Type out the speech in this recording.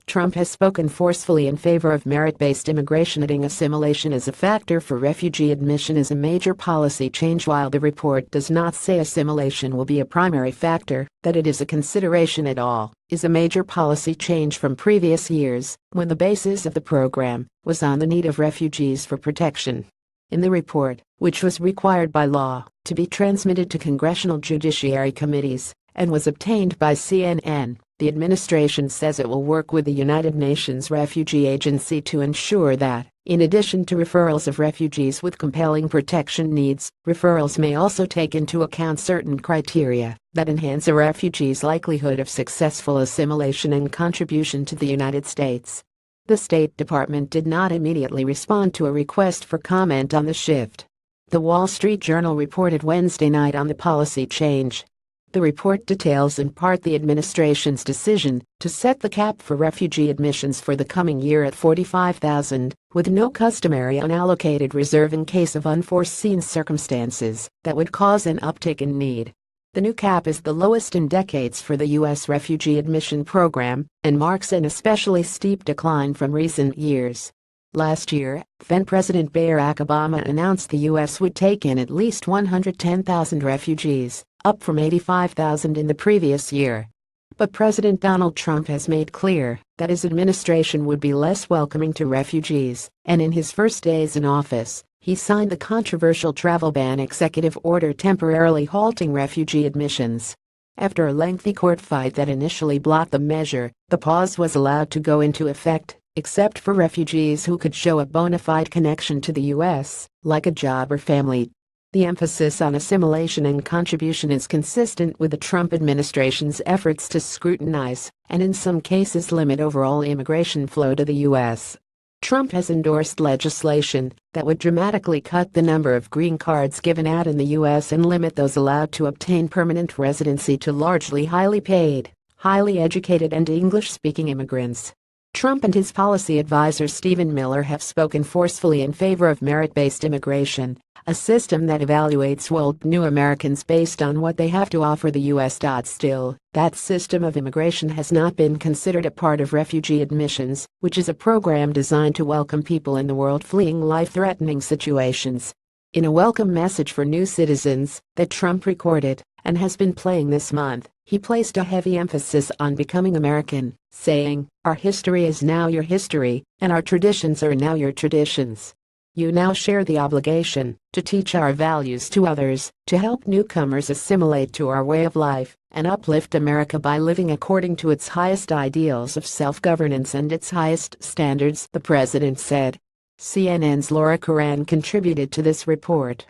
Trump has spoken forcefully in favor of merit-based immigration, adding assimilation as a factor for refugee admission is a major policy change. While the report does not say assimilation will be a primary factor, that it is a consideration at all, is a major policy change from previous years, when the basis of the program was on the need of refugees for protection. In the report, which was required by law to be transmitted to congressional judiciary committees, and was obtained by CNN, the administration says it will work with the United Nations Refugee Agency to ensure that, in addition to referrals of refugees with compelling protection needs, referrals may also take into account certain criteria that enhance a refugee's likelihood of successful assimilation and contribution to the United States. The State Department did not immediately respond to a request for comment on the shift. The Wall Street Journal reported Wednesday night on the policy change. The report details in part the administration's decision to set the cap for refugee admissions for the coming year at 45,000, with no customary unallocated reserve in case of unforeseen circumstances that would cause an uptick in need. The new cap is the lowest in decades for the U.S. refugee admission program and marks an especially steep decline from recent years. Last year, then President Barack Obama announced the U.S. would take in at least 110,000 refugees, up from 85,000 in the previous year. But President Donald Trump has made clear that his administration would be less welcoming to refugees, and in his first days in office, he signed the controversial travel ban executive order temporarily halting refugee admissions. After a lengthy court fight that initially blocked the measure, the pause was allowed to go into effect, except for refugees who could show a bona fide connection to the U.S., like a job or family. The emphasis on assimilation and contribution is consistent with the Trump administration's efforts to scrutinize, and in some cases limit overall immigration flow to the U.S. Trump has endorsed legislation that would dramatically cut the number of green cards given out in the U.S. and limit those allowed to obtain permanent residency to largely highly paid, highly educated and English-speaking immigrants. Trump and his policy advisor Stephen Miller have spoken forcefully in favor of merit-based immigration, a system that evaluates new Americans based on what they have to offer the U.S. Still, that system of immigration has not been considered a part of refugee admissions, which is a program designed to welcome people in the world fleeing life-threatening situations. In a welcome message for new citizens that Trump recorded and has been playing this month, he placed a heavy emphasis on becoming American, saying, "Our history is now your history, and our traditions are now your traditions. You now share the obligation to teach our values to others, to help newcomers assimilate to our way of life, and uplift America by living according to its highest ideals of self-governance and its highest standards," the president said. CNN's Laura Karan contributed to this report.